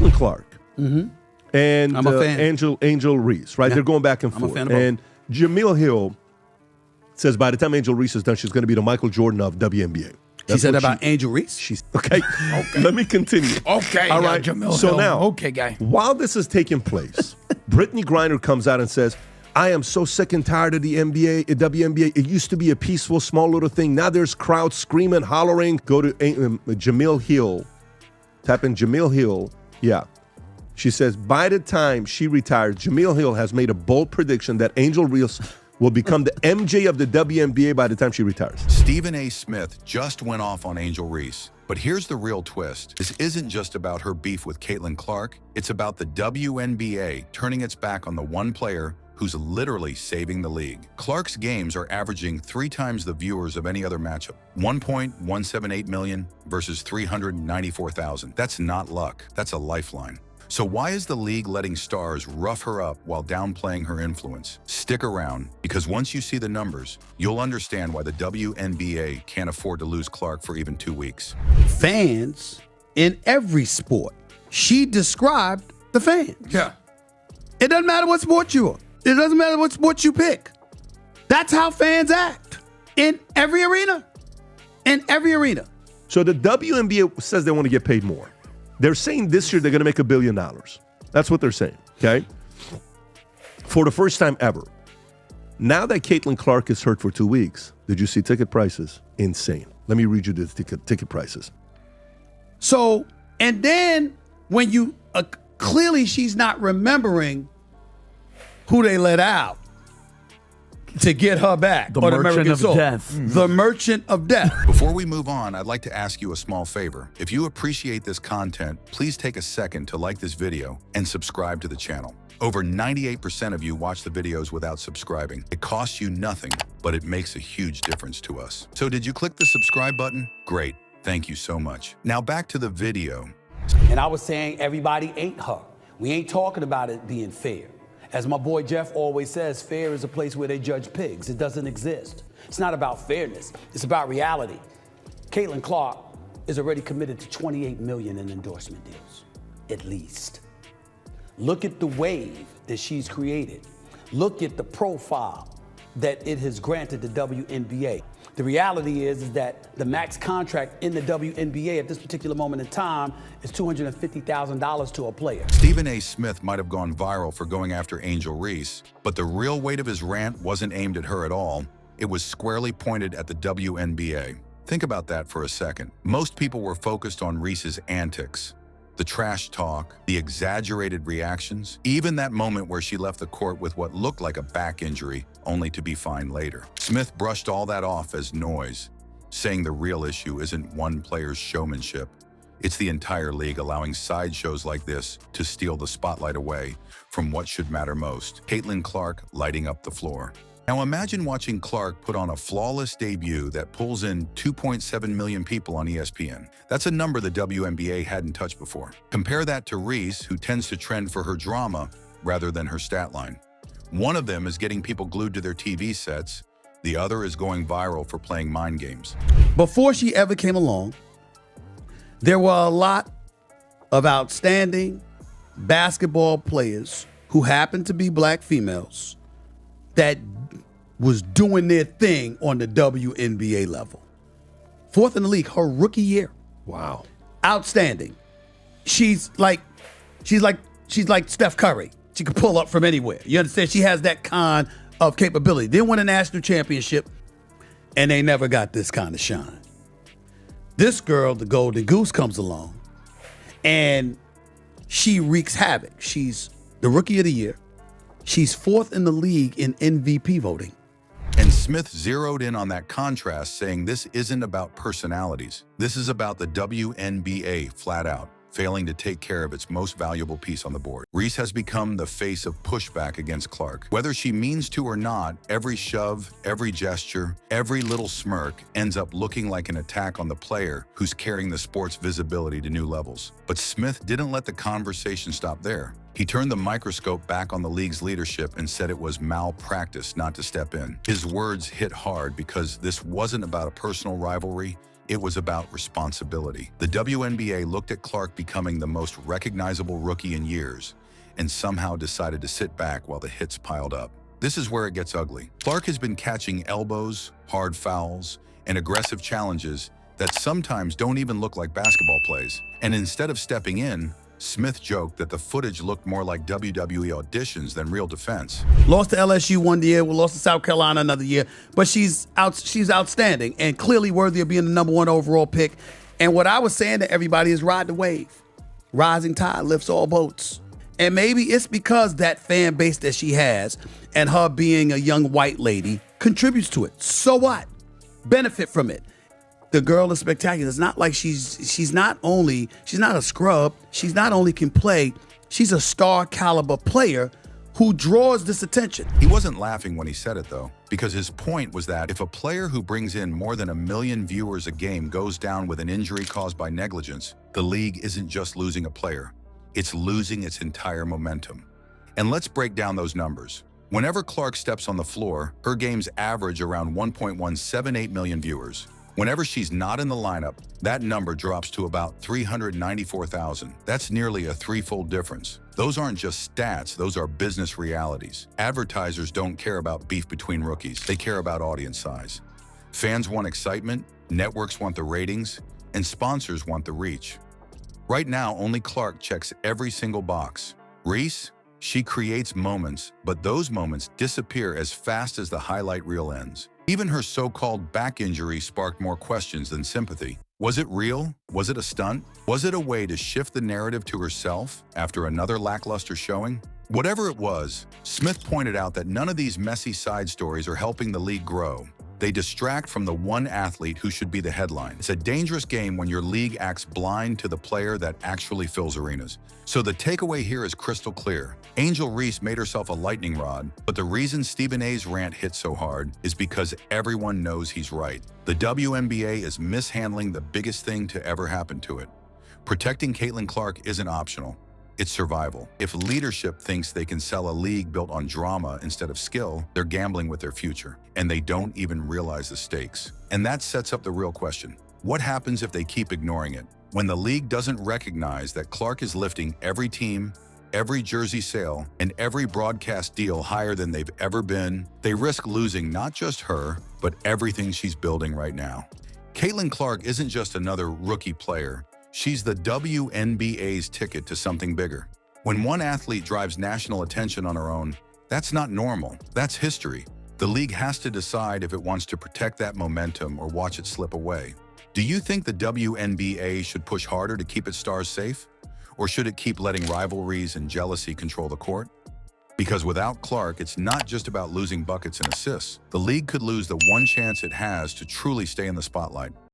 Caitlin Clark and I'm a fan. Angel Reese, right? Yeah. They're going back and I'm forth. a fan of both. And Jamil Hill says by the time Angel Reese is done, she's going to be the Michael Jordan of WNBA. She said about Angel Reese? She's okay. Let me continue. Okay. All right. Jamil So Hill. now, Okay, guy. while this is taking place, Brittany Griner comes out and says, I am so sick and tired of the WNBA. It used to be a peaceful, small little thing. Now there's crowds screaming, hollering. Go to Jamil Hill. Type in Jamil Hill. Yeah. She says, by the time she retires, Jamil Hill has made a bold prediction that Angel Reese will become the MJ of the WNBA by the time she retires. Stephen A. Smith just went off on Angel Reese. But here's the real twist. This isn't just about her beef with Caitlin Clark. It's about the WNBA turning its back on the one player who's literally saving the league. Clark's games are averaging 3 times the viewers of any other matchup. 1.178 million versus 394,000. That's not luck. That's a lifeline. So why is the league letting stars rough her up while downplaying her influence? Stick around, because once you see the numbers, you'll understand why the WNBA can't afford to lose Clark for even 2 weeks. Fans in every sport. She described the fans. Yeah. It doesn't matter what sport you are. It doesn't matter what sport you pick. That's how fans act in every arena. In every arena. So the WNBA says they want to get paid more. They're saying this year they're going to make $1 billion. That's what they're saying, okay? For the first time ever. Now that Caitlin Clark is hurt for 2 weeks, did you see ticket prices? Insane. Let me read you the ticket prices. So, and then when you, clearly she's not remembering who they let out to get her back. The on Merchant American of Soul. Death. The Merchant of Death. Before we move on, I'd like to ask you a small favor. If you appreciate this content, please take a second to like this video and subscribe to the channel. Over 98% of you watch the videos without subscribing. It costs you nothing, but it makes a huge difference to us. So did you click the subscribe button? Great. Thank you so much. Now back to the video. And I was saying everybody ain't her. We ain't talking about it being fair. As my boy Jeff always says, fair is a place where they judge pigs. It doesn't exist. It's not about fairness. It's about reality. Caitlin Clark is already committed to $28 million in endorsement deals, at least. Look at the wave that she's created. Look at the profile that it has granted the WNBA. The reality is that the max contract in the WNBA at this particular moment in time is $250,000 to a player. Stephen A. Smith might have gone viral for going after Angel Reese, but the real weight of his rant wasn't aimed at her at all. It was squarely pointed at the WNBA. Think about that for a second. Most people were focused on Reese's antics. The trash talk, the exaggerated reactions, even that moment where she left the court with what looked like a back injury, only to be fine later. Smith brushed all that off as noise, saying the real issue isn't one player's showmanship. It's the entire league allowing sideshows like this to steal the spotlight away from what should matter most. Caitlin Clark lighting up the floor. Now imagine watching Clark put on a flawless debut that pulls in 2.7 million people on ESPN. That's a number the WNBA hadn't touched before. Compare that to Reese, who tends to trend for her drama rather than her stat line. One of them is getting people glued to their TV sets. The other is going viral for playing mind games. Before she ever came along, there were a lot of outstanding basketball players who happened to be black females that was doing their thing on the WNBA level. 4th in the league, her rookie year. Wow. Outstanding. She's like Steph Curry. She could pull up from anywhere. You understand? She has that kind of capability. They won a national championship, and they never got this kind of shine. This girl, the Golden Goose, comes along, and she wreaks havoc. She's the rookie of the year. She's 4th in the league in MVP voting. And Smith zeroed in on that contrast, saying this isn't about personalities. This is about the WNBA flat out, failing to take care of its most valuable piece on the board. Reese has become the face of pushback against Clark. Whether she means to or not, every shove, every gesture, every little smirk ends up looking like an attack on the player who's carrying the sport's visibility to new levels. But Smith didn't let the conversation stop there. He turned the microscope back on the league's leadership and said it was malpractice not to step in. His words hit hard because this wasn't about a personal rivalry. It was about responsibility. The WNBA looked at Clark becoming the most recognizable rookie in years and somehow decided to sit back while the hits piled up. This is where it gets ugly. Clark has been catching elbows, hard fouls, and aggressive challenges that sometimes don't even look like basketball plays. And instead of stepping in, Smith joked that the footage looked more like WWE auditions than real defense. Lost to LSU one year, we lost to South Carolina another year, but she's outstanding and clearly worthy of being the #1 overall pick. And what I was saying to everybody is ride the wave. Rising tide lifts all boats. And maybe it's because that fan base that she has and her being a young white lady contributes to it. So what? Benefit from it. The girl is spectacular. It's not like she's not a scrub. She's not only can play, she's a star caliber player who draws this attention. He wasn't laughing when he said it, though, because his point was that if a player who brings in more than 1 million viewers a game goes down with an injury caused by negligence, the league isn't just losing a player. It's losing its entire momentum. And let's break down those numbers. Whenever Clark steps on the floor, her games average around 1.178 million viewers. Whenever she's not in the lineup, that number drops to about 394,000. That's nearly a threefold difference. Those aren't just stats, those are business realities. Advertisers don't care about beef between rookies, they care about audience size. Fans want excitement, networks want the ratings, and sponsors want the reach. Right now, only Clark checks every single box. Reese, she creates moments, but those moments disappear as fast as the highlight reel ends. Even her so-called back injury sparked more questions than sympathy. Was it real? Was it a stunt? Was it a way to shift the narrative to herself after another lackluster showing? Whatever it was, Smith pointed out that none of these messy side stories are helping the league grow. They distract from the one athlete who should be the headline. It's a dangerous game when your league acts blind to the player that actually fills arenas. So the takeaway here is crystal clear. Angel Reese made herself a lightning rod, but the reason Stephen A's rant hit so hard is because everyone knows he's right. The WNBA is mishandling the biggest thing to ever happen to it. Protecting Caitlin Clark isn't optional. It's survival. If leadership thinks they can sell a league built on drama instead of skill, they're gambling with their future, and they don't even realize the stakes. And that sets up the real question. What happens if they keep ignoring it? When the league doesn't recognize that Clark is lifting every team, every jersey sale, and every broadcast deal higher than they've ever been, they risk losing not just her, but everything she's building right now. Caitlin Clark isn't just another rookie player. She's the WNBA's ticket to something bigger. When one athlete drives national attention on her own, that's not normal. That's history. The league has to decide if it wants to protect that momentum or watch it slip away. Do you think the WNBA should push harder to keep its stars safe? Or should it keep letting rivalries and jealousy control the court? Because without Clark, it's not just about losing buckets and assists. The league could lose the one chance it has to truly stay in the spotlight.